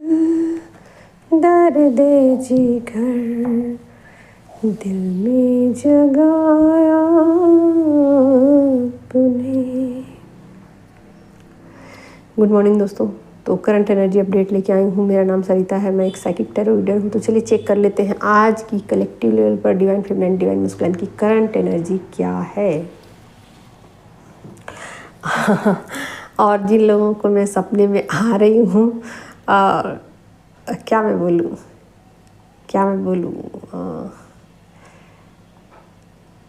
दर्द जिगर दिल में जगाया तूने। गुड मॉर्निंग दोस्तों। तो करंट एनर्जी अपडेट लेके आई हूँ। मेरा नाम सरिता है, मैं एक साइकिक टैरो रीडर हूँ। तो चलिए चेक कर लेते हैं आज की कलेक्टिव लेवल पर डिवाइन फेमिनिन डिवाइन मस्कुलिन की करंट एनर्जी क्या है। और जिन लोगों को मैं सपने में आ रही हूँ, क्या मैं बोलूँ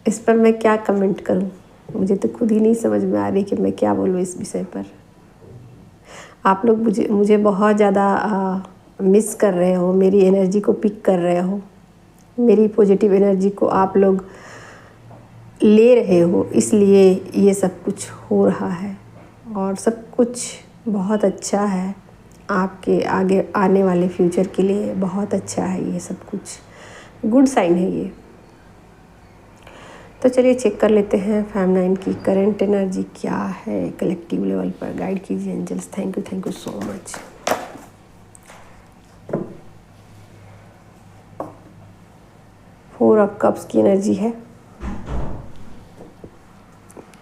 इस पर मैं क्या कमेंट करूँ, मुझे तो खुद ही नहीं समझ में आ रही कि मैं क्या बोलूँ इस विषय पर। आप लोग मुझे बहुत ज़्यादा मिस कर रहे हो, मेरी एनर्जी को पिक कर रहे हो, मेरी पॉजिटिव एनर्जी को आप लोग ले रहे हो, इसलिए ये सब कुछ हो रहा है और सब कुछ बहुत अच्छा है। आपके आगे आने वाले फ्यूचर के लिए बहुत अच्छा है, ये सब कुछ गुड साइन है ये। तो चलिए चेक कर लेते हैं फेमिनिन की करंट एनर्जी क्या है कलेक्टिव लेवल पर। गाइड कीजिए angels. Thank you so much. Four of cups की एनर्जी है।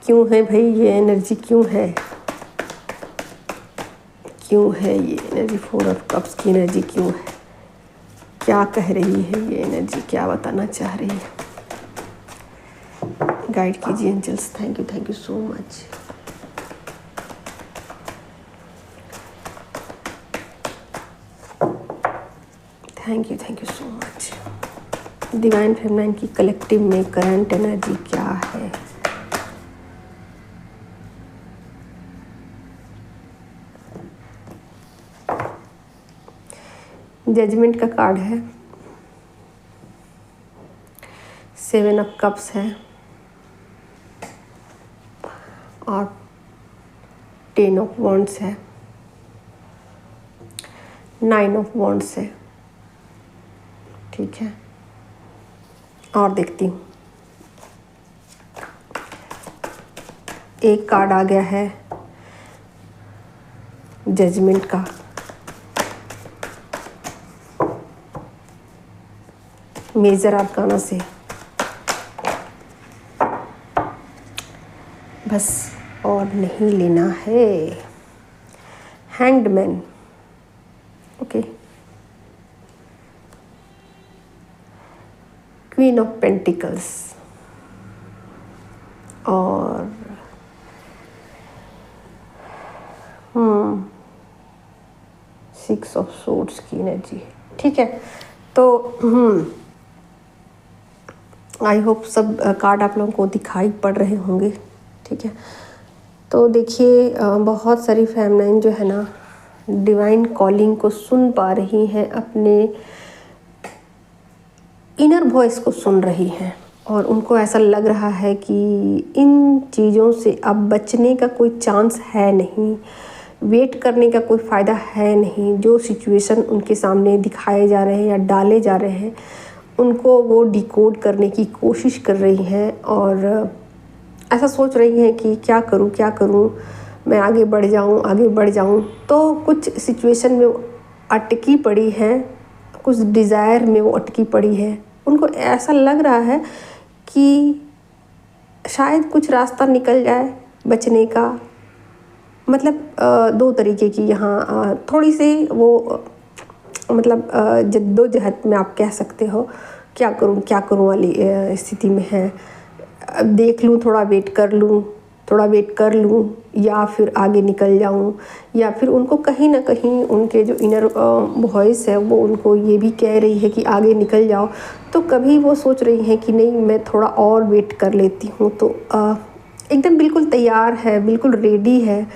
क्यों है भाई ये एनर्जी, क्यों है ये एनर्जी? फोर ऑफ कप्स की एनर्जी क्यों है? क्या कह रही है ये एनर्जी, क्या बताना चाह रही है? गाइड कीजिए angels. Thank you so much. Thank you so much. Divine feminine की कलेक्टिव में करंट एनर्जी क्या है? जजमेंट का कार्ड है, सेवन ऑफ कप्स है और टेन ऑफ वॉन्ड्स है, नाइन ऑफ वॉन्ड्स है। ठीक है, और देखती हूँ। एक कार्ड आ गया है जजमेंट का, मेजर आर्काना से। बस और नहीं लेना है। Hanged man, okay. Queen of pentacles और सिक्स ऑफ सोर्ड्स की एनर्जी। ठीक है, तो आई होप सब कार्ड आप लोगों को दिखाई पड़ रहे होंगे। ठीक है, तो देखिए बहुत सारी फेमिनिन जो है ना डिवाइन कॉलिंग को सुन पा रही हैं, अपने इनर वॉइस को सुन रही हैं और उनको ऐसा लग रहा है कि इन चीज़ों से अब बचने का कोई चांस है नहीं, वेट करने का कोई फ़ायदा है नहीं। जो सिचुएशन उनके सामने दिखाए जा रहे हैं या डाले जा रहे हैं, उनको वो डिकोड करने की कोशिश कर रही हैं और ऐसा सोच रही हैं कि क्या करूं, मैं आगे बढ़ जाऊं। तो कुछ सिचुएशन में वो अटकी पड़ी हैं, कुछ डिज़ायर में वो अटकी पड़ी है। उनको ऐसा लग रहा है कि शायद कुछ रास्ता निकल जाए बचने का। मतलब दो तरीके की यहाँ थोड़ी सी वो मतलब जद्दोजहद में आप कह सकते हो, क्या करूं वाली स्थिति में है। अब देख लूँ, थोड़ा वेट कर लूँ या फिर आगे निकल जाऊँ, या फिर उनको कहीं ना कहीं उनके जो इनर वॉइस है वो उनको ये भी कह रही है कि आगे निकल जाओ। तो कभी वो सोच रही हैं कि नहीं, मैं थोड़ा और वेट कर लेती हूँ। तो एकदम बिल्कुल तैयार है, बिल्कुल रेडी है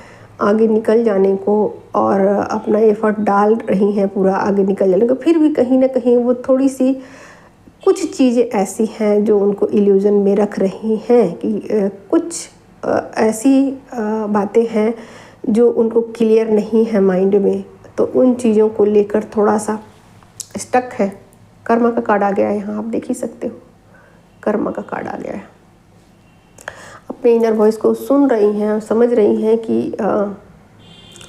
आगे निकल जाने को और अपना एफर्ट डाल रही हैं पूरा आगे निकल जाने को। फिर भी कहीं ना कहीं वो थोड़ी सी कुछ चीज़ें ऐसी हैं जो उनको इल्यूज़न में रख रही हैं कि कुछ ऐसी बातें हैं जो उनको क्लियर नहीं है माइंड में। तो उन चीज़ों को लेकर थोड़ा सा स्टक है। कर्मा का कार्ड आ गया है यहाँ, आप देख ही सकते हो, कर्मा का कार्ड आ गया है। अपने इनर वॉइस को सुन रही हैं, समझ रही हैं कि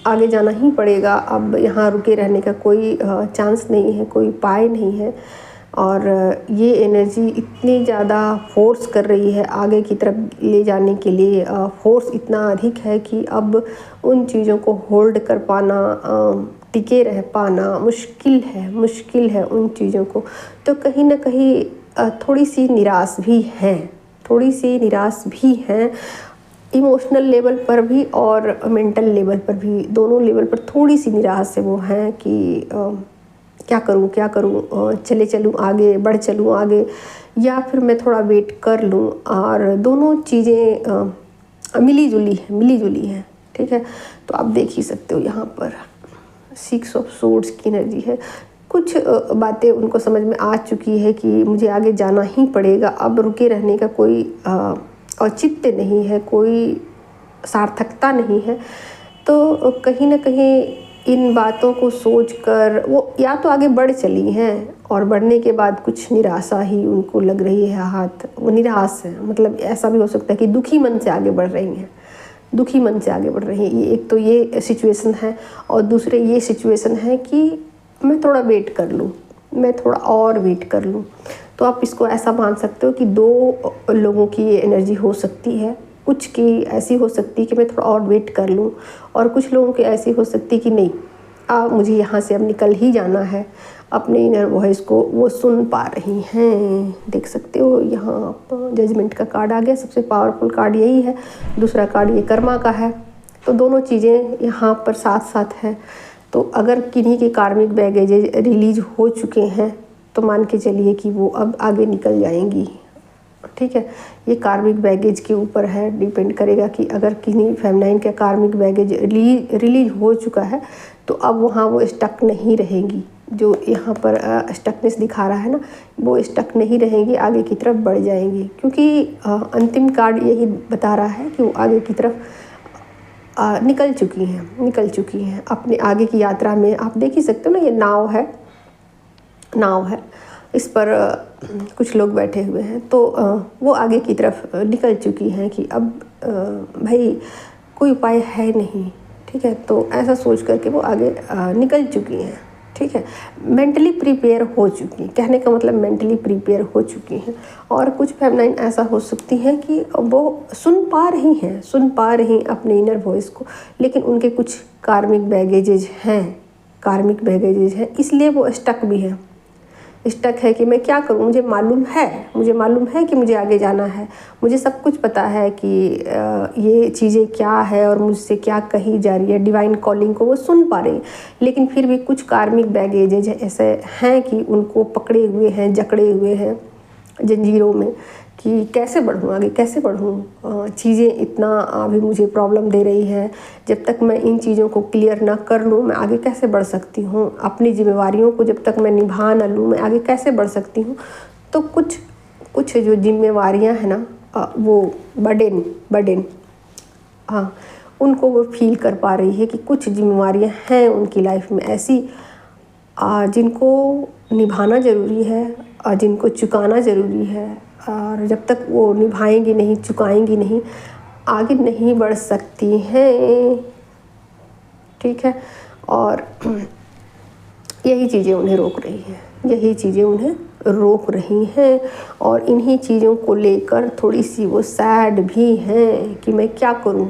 आगे जाना ही पड़ेगा, अब यहाँ रुके रहने का कोई चांस नहीं है, कोई उपाय नहीं है। और ये एनर्जी इतनी ज़्यादा फोर्स कर रही है आगे की तरफ ले जाने के लिए, फोर्स इतना अधिक है कि अब उन चीज़ों को होल्ड कर पाना, टिके रह पाना मुश्किल है उन चीज़ों को। तो कहीं ना कहीं थोड़ी सी निराश भी हैं, इमोशनल लेवल पर भी और मेंटल लेवल पर भी, दोनों लेवल पर थोड़ी सी निराश से वो हैं कि क्या करूं, चले चलूं आगे, बढ़ चलूं आगे, या फिर मैं थोड़ा वेट कर लूं। और दोनों चीज़ें मिली जुली हैं, ठीक है। तो आप देख ही सकते हो यहाँ पर 6 ऑफ सोर्ड्स की एनर्जी है। कुछ बातें उनको समझ में आ चुकी है कि मुझे आगे जाना ही पड़ेगा, अब रुके रहने का कोई औचित्य नहीं है, कोई सार्थकता नहीं है। तो कहीं ना कहीं इन बातों को सोचकर वो या तो आगे बढ़ चली हैं और बढ़ने के बाद कुछ निराशा ही उनको लग रही है, वो निराश है, मतलब ऐसा भी हो सकता है कि दुखी मन से आगे बढ़ रही हैं, ये एक तो ये सिचुएशन है। और दूसरे ये सिचुएशन है कि मैं थोड़ा वेट कर लूँ, मैं थोड़ा और वेट कर लूँ। तो आप इसको ऐसा मान सकते हो कि 2 लोगों की ये एनर्जी हो सकती है। कुछ की ऐसी हो सकती है कि मैं थोड़ा और वेट कर लूँ, और कुछ लोगों की ऐसी हो सकती है कि नहीं, मुझे यहाँ से अब निकल ही जाना है। अपने इनर वॉइस को वो सुन पा रही हैं। देख सकते हो यहाँ आप जजमेंट का कार्ड आ गया, सबसे पावरफुल कार्ड यही है। दूसरा कार्ड ये कर्मा का है। तो दोनों चीज़ें यहाँ पर साथ साथ है। तो अगर किन्हीं के कार्मिक बैगेजेज रिलीज हो चुके हैं तो मान के चलिए कि वो अब आगे निकल जाएंगी, ठीक है। ये कार्मिक बैगेज के ऊपर है, डिपेंड करेगा कि अगर किन्हीं फेमिनाइन का कार्मिक बैगेज रिलीज हो चुका है तो अब वहाँ वो स्टक नहीं रहेंगी। जो यहाँ पर स्टकनेस दिखा रहा है ना, वो स्टक नहीं रहेंगी, आगे की तरफ बढ़ जाएंगी। क्योंकि अंतिम कार्ड यही बता रहा है कि वो आगे की तरफ निकल चुकी हैं अपने आगे की यात्रा में। आप देख ही सकते हो ना, ये नाव है, इस पर कुछ लोग बैठे हुए हैं। तो वो आगे की तरफ निकल चुकी हैं कि अब भाई कोई उपाय है नहीं, ठीक है। तो ऐसा सोच करके वो आगे निकल चुकी हैं, ठीक है। मेंटली प्रिपेयर हो चुकी हैं, कहने का मतलब मेंटली प्रिपेयर हो चुकी हैं। और कुछ फेमिनाइन ऐसा हो सकती हैं कि वो सुन पा रही अपने इनर वॉइस को, लेकिन उनके कुछ कार्मिक बैगेजेज हैं, इसलिए वो स्टक है कि मैं क्या करूं। मुझे मालूम है कि मुझे आगे जाना है, मुझे सब कुछ पता है कि ये चीज़ें क्या है और मुझसे क्या कही जा रही है। डिवाइन कॉलिंग को वो सुन पा रही हैं, लेकिन फिर भी कुछ कार्मिक बैगेजेज ऐसे हैं कि उनको पकड़े हुए हैं, जकड़े हुए हैं जंजीरों में कि कैसे बढ़ूँ, चीज़ें इतना अभी मुझे प्रॉब्लम दे रही है। जब तक मैं इन चीज़ों को क्लियर ना कर लूँ, मैं आगे कैसे बढ़ सकती हूँ। अपनी जिम्मेवारियों को जब तक मैं निभा ना लूँ, मैं आगे कैसे बढ़ सकती हूँ। तो कुछ जो जिम्मेवारियाँ हैं ना, वो बर्डन, हाँ, उनको वो फील कर पा रही है कि कुछ जिम्मेवारियाँ हैं उनकी लाइफ में ऐसी जिनको निभाना ज़रूरी है और जिनको चुकाना ज़रूरी है। और जब तक वो निभाएंगी नहीं, चुकाएंगी नहीं, आगे नहीं बढ़ सकती हैं, ठीक है। और यही चीज़ें उन्हें रोक रही हैं। और इन्हीं चीज़ों को लेकर थोड़ी सी वो सैड भी हैं कि मैं क्या करूं,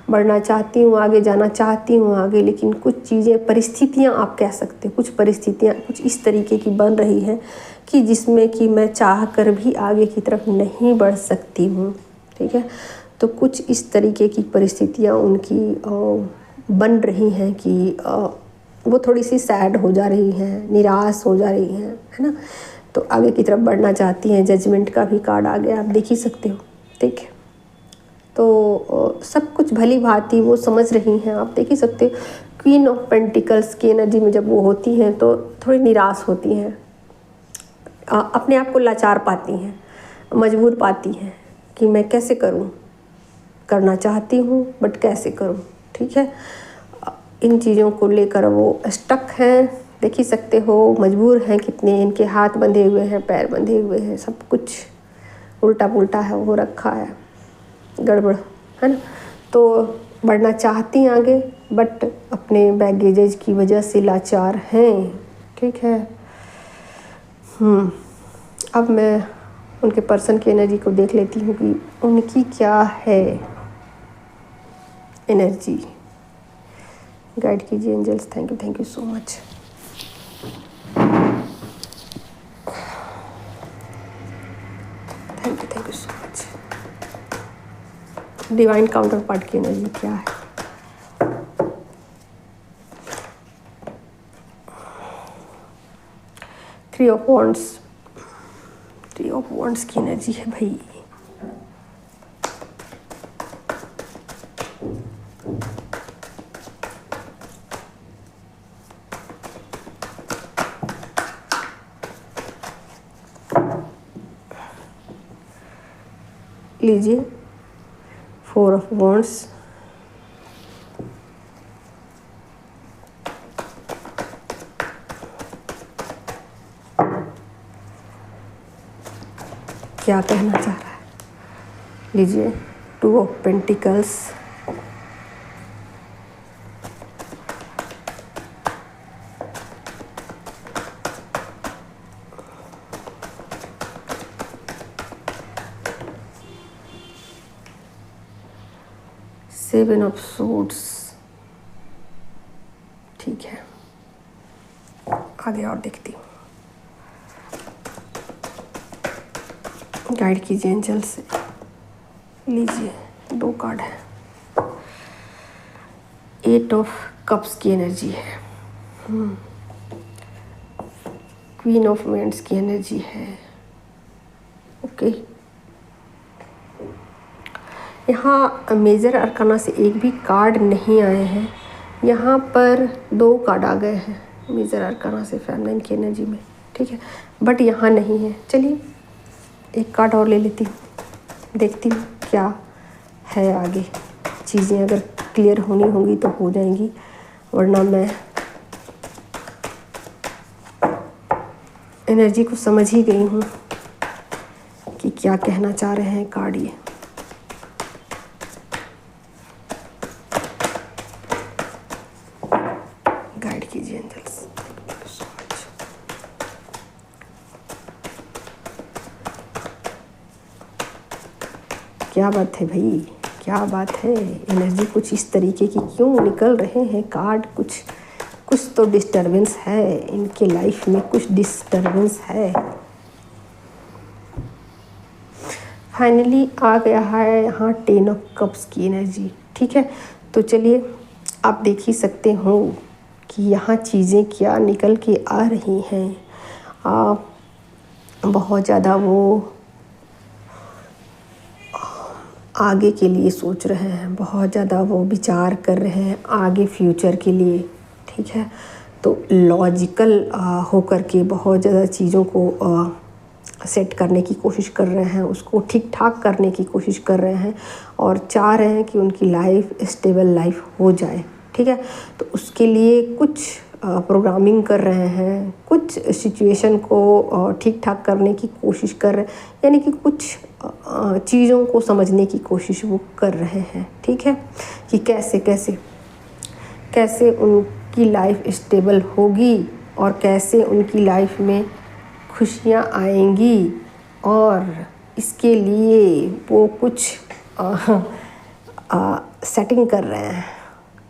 बढ़ना चाहती हूँ, आगे जाना चाहती हूँ आगे, लेकिन कुछ चीज़ें, परिस्थितियाँ आप कह सकते हो, कुछ परिस्थितियाँ कुछ इस तरीके की बन रही हैं कि जिसमें कि मैं चाह कर भी आगे की तरफ नहीं बढ़ सकती हूँ, ठीक है। तो कुछ इस तरीके की परिस्थितियाँ उनकी बन रही हैं कि वो थोड़ी सी सैड हो जा रही हैं, निराश हो जा रही हैं, है ना। तो आगे की तरफ बढ़ना चाहती हैं। जजमेंट का भी कार्ड आ गया, आप देख ही सकते हो, ठीक है। तो सब कुछ भली भांति वो समझ रही हैं, आप देख ही सकते हो। क्वीन ऑफ पेंटिकल्स की एनर्जी में जब वो होती हैं तो थोड़ी निराश होती हैं, अपने आप को लाचार पाती हैं, मजबूर पाती हैं कि मैं कैसे करूं, करना चाहती हूं बट कैसे करूं, ठीक है। इन चीज़ों को लेकर वो स्टक हैं, देख ही सकते हो, मजबूर हैं कितने। इनके हाथ बंधे हुए हैं, पैर बंधे हुए हैं, सब कुछ उल्टा पुल्टा है, हो रखा है, गड़बड़, है ना। तो बढ़ना चाहती हैं आगे, बट अपने बैगेजेज की वजह से लाचार हैं। ठीक है। अब मैं उनके पर्सन की एनर्जी को देख लेती हूँ कि उनकी क्या है एनर्जी। गाइड कीजिए angels. Thank you so much. Thank you so much. Divine counterpart की एनर्जी क्या है? थ्री ऑफ वॉन्ड्स की एनर्जी है भाई। लीजिए 4 ऑफ वॉन्ड्स। क्या कहना चाह रहा है? लीजिए 2 of pentacles. Seven of suits. ठीक है, आगे और देखती हूँ। गाइड कीजिए एंजल से। लीजिए 2 कार्ड है। 8 ऑफ कप्स की एनर्जी है। क्वीन ऑफ वेंड्स की एनर्जी है। ओके, यहाँ मेजर अरकाना से एक भी कार्ड नहीं आए हैं। यहाँ पर 2 कार्ड आ गए हैं मेजर अरकाना से फेमिनिन की एनर्जी में। ठीक है, बट यहाँ नहीं है। चलिए एक कार्ड और ले लेती हूँ, देखती हूँ क्या है आगे। चीज़ें अगर क्लियर होनी होंगी तो हो जाएंगी, वरना मैं एनर्जी को समझ ही गई हूँ कि क्या कहना चाह रहे हैं कार्ड ये। गाइड कीजिए एंजल्स। क्या बात है भाई, क्या बात है। एनर्जी कुछ इस तरीके की क्यों निकल रहे हैं कार्ड? कुछ तो डिस्टरबेंस है इनके लाइफ में, कुछ डिस्टरबेंस है। फाइनली आ गया है यहाँ 10 ऑफ कप्स की एनर्जी। ठीक है, तो चलिए आप देख ही सकते हो कि यहाँ चीज़ें क्या निकल के आ रही हैं। बहुत ज़्यादा वो आगे के लिए सोच रहे हैं, बहुत ज़्यादा वो विचार कर रहे हैं आगे फ्यूचर के लिए। ठीक है, तो लॉजिकल होकर के बहुत ज़्यादा चीज़ों को सेट करने की कोशिश कर रहे हैं, उसको ठीक ठाक करने की कोशिश कर रहे हैं और चाह रहे हैं कि उनकी लाइफ स्टेबल लाइफ हो जाए। ठीक है, तो उसके लिए कुछ प्रोग्रामिंग कर रहे हैं, कुछ सिचुएशन को ठीक ठाक करने की कोशिश कर रहे हैं, यानी कि कुछ चीज़ों को समझने की कोशिश वो कर रहे हैं। ठीक है, कि कैसे उनकी लाइफ स्टेबल होगी और कैसे उनकी लाइफ में खुशियाँ आएंगी, और इसके लिए वो कुछ सेटिंग कर रहे हैं,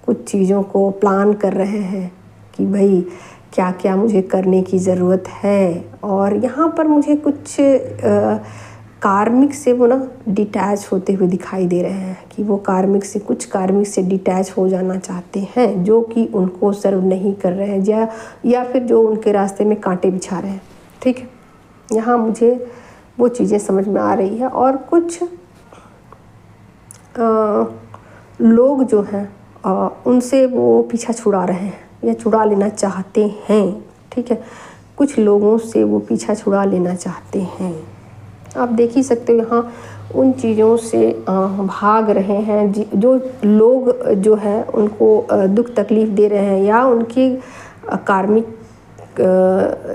कुछ चीज़ों को प्लान कर रहे हैं कि भाई क्या क्या मुझे करने की ज़रूरत है। और यहाँ पर मुझे कुछ कार्मिक से वो ना डिटैच होते हुए दिखाई दे रहे हैं कि वो कुछ कार्मिक से डिटैच हो जाना चाहते हैं, जो कि उनको सर्व नहीं कर रहे हैं या फिर जो उनके रास्ते में कांटे बिछा रहे हैं। ठीक है, यहाँ मुझे वो चीज़ें समझ में आ रही है। और कुछ लोग जो हैं उनसे वो पीछा छुड़ा रहे हैं या छुड़ा लेना चाहते हैं। ठीक है, कुछ लोगों से वो पीछा छुड़ा लेना चाहते हैं। आप देख ही सकते हो यहाँ उन चीज़ों से भाग रहे हैं जो लोग जो है उनको दुख तकलीफ़ दे रहे हैं, या उनकी कार्मिक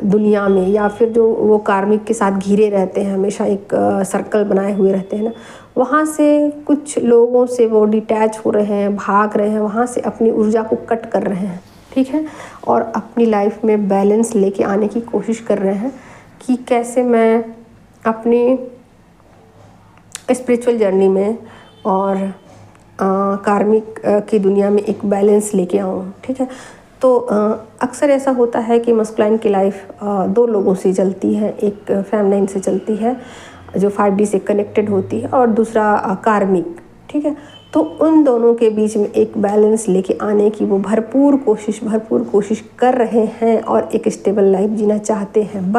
दुनिया में, या फिर जो वो कार्मिक के साथ घिरे रहते हैं, हमेशा एक सर्कल बनाए हुए रहते हैं ना, वहाँ से कुछ लोगों से वो डिटैच हो रहे हैं, भाग रहे हैं, वहाँ से अपनी ऊर्जा को कट कर रहे हैं, ठीक है, और अपनी लाइफ में बैलेंस लेके आने की कोशिश कर रहे हैं कि कैसे मैं अपनी स्पिरिचुअल जर्नी में और कार्मिक की दुनिया में एक बैलेंस लेके आऊँ, ठीक है। तो अक्सर ऐसा होता है कि मस्कुलाइन की लाइफ दो लोगों से चलती है, एक फेमिनाइन से चलती है जो 5D से कनेक्टेड होती है और दूसरा कार्मिक, ठीक है। तो उन दोनों के बीच में एक बैलेंस लेके आने की वो भरपूर कोशिश कर रहे हैं और एक स्टेबल लाइफ जीना चाहते हैं।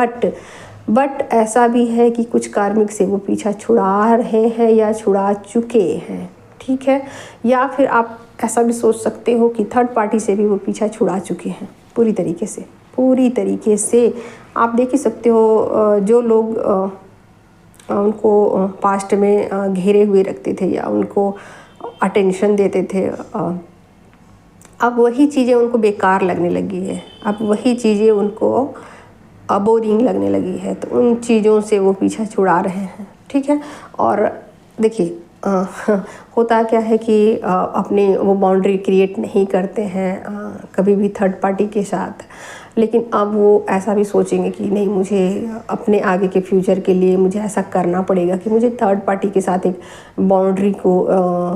बट ऐसा भी है कि कुछ कार्मिक से वो पीछा छुड़ा रहे हैं या छुड़ा चुके हैं, ठीक है। या फिर आप ऐसा भी सोच सकते हो कि थर्ड पार्टी से भी वो पीछा छुड़ा चुके हैं पूरी तरीके से। आप देख ही सकते हो जो लोग उनको पास्ट में घेरे हुए रखते थे या उनको अटेंशन देते थे, अब वही चीज़ें उनको बेकार लगने लगी है, अब वही चीज़ें उनको बोरिंग लगने लगी है, तो उन चीज़ों से वो पीछा छुड़ा रहे हैं, ठीक है। और देखिए होता क्या है कि अपने वो बाउंड्री क्रिएट नहीं करते हैं कभी भी थर्ड पार्टी के साथ, लेकिन अब वो ऐसा भी सोचेंगे कि नहीं, मुझे अपने आगे के फ्यूचर के लिए मुझे ऐसा करना पड़ेगा कि मुझे थर्ड पार्टी के साथ एक बाउंड्री को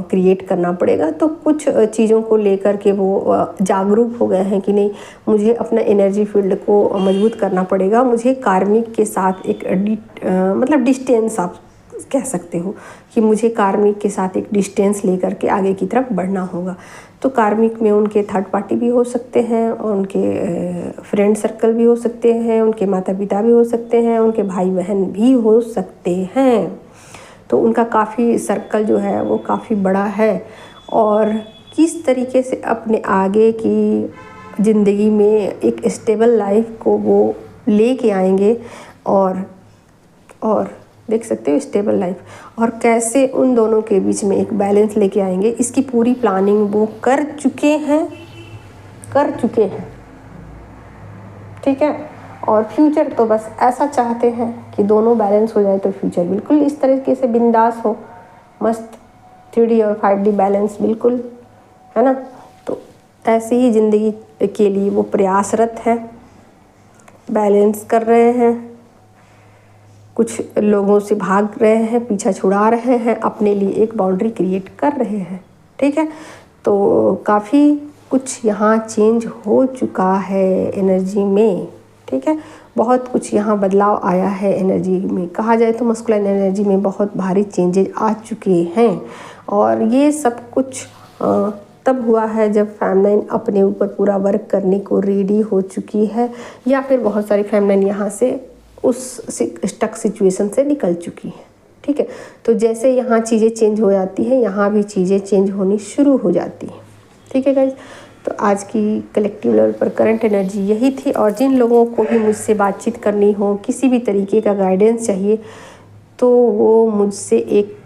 क्रिएट करना पड़ेगा। तो कुछ चीज़ों को लेकर के वो जागरूक हो गए हैं कि नहीं, मुझे अपना एनर्जी फील्ड को मजबूत करना पड़ेगा, मुझे कार्मिक के साथ एक मतलब डिस्टेंस आप कह सकते हो कि मुझे कार्मिक के साथ एक डिस्टेंस लेकर के आगे की तरफ बढ़ना होगा। तो कार्मिक में उनके थर्ड पार्टी भी हो सकते हैं, उनके फ्रेंड सर्कल भी हो सकते हैं, उनके माता पिता भी हो सकते हैं, उनके भाई बहन भी हो सकते हैं। तो उनका काफ़ी सर्कल जो है वो काफ़ी बड़ा है और किस तरीके से अपने आगे की ज़िंदगी में एक स्टेबल लाइफ को वो लेके आएंगे और देख सकते हो स्टेबल लाइफ, और कैसे उन दोनों के बीच में एक बैलेंस लेके आएंगे, इसकी पूरी प्लानिंग वो कर चुके हैं, ठीक है। और फ्यूचर तो बस ऐसा चाहते हैं कि दोनों बैलेंस हो जाए, तो फ्यूचर बिल्कुल इस तरीके से बिंदास हो, मस्त 3D और 5D बैलेंस बिल्कुल, है ना। तो ऐसी ही ज़िंदगी के लिए वो प्रयासरत है, बैलेंस कर रहे हैं, कुछ लोगों से भाग रहे हैं, पीछा छुड़ा रहे हैं, अपने लिए एक बाउंड्री क्रिएट कर रहे हैं, ठीक है। तो काफ़ी कुछ यहाँ चेंज हो चुका है एनर्जी में, ठीक है। बहुत कुछ यहाँ बदलाव आया है एनर्जी में, कहा जाए तो मस्कुलाइन एनर्जी में बहुत भारी चेंजेस आ चुके हैं। और ये सब कुछ तब हुआ है जब फेमिनाइन अपने ऊपर पूरा वर्क करने को रेडी हो चुकी है, या फिर बहुत सारी फेमिनाइन यहाँ से उस स्टक सिचुएशन से निकल चुकी है, ठीक है। तो जैसे यहाँ चीज़ें चेंज हो जाती हैं, यहाँ भी चीज़ें चेंज होनी शुरू हो जाती हैं, ठीक है गाइज। तो आज की कलेक्टिव लेवल पर करंट एनर्जी यही थी। और जिन लोगों को भी मुझसे बातचीत करनी हो, किसी भी तरीके का गाइडेंस चाहिए, तो वो मुझसे एक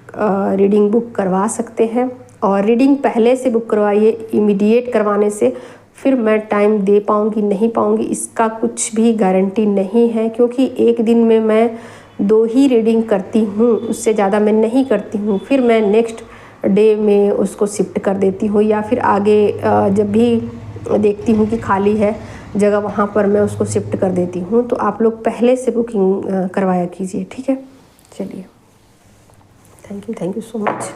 रीडिंग बुक करवा सकते हैं। और रीडिंग पहले से बुक करवाइए, इमीडिएट करवाने से फिर मैं टाइम दे पाऊँगी नहीं पाऊँगी इसका कुछ भी गारंटी नहीं है, क्योंकि एक दिन में मैं 2 ही रीडिंग करती हूँ, उससे ज़्यादा मैं नहीं करती हूँ। फिर मैं नेक्स्ट डे में उसको शिफ्ट कर देती हूँ, या फिर आगे जब भी देखती हूँ कि खाली है जगह, वहाँ पर मैं उसको शिफ्ट कर देती हूँ। तो आप लोग पहले से बुकिंग करवाया कीजिए, ठीक है। चलिए, थैंक यू सो मच।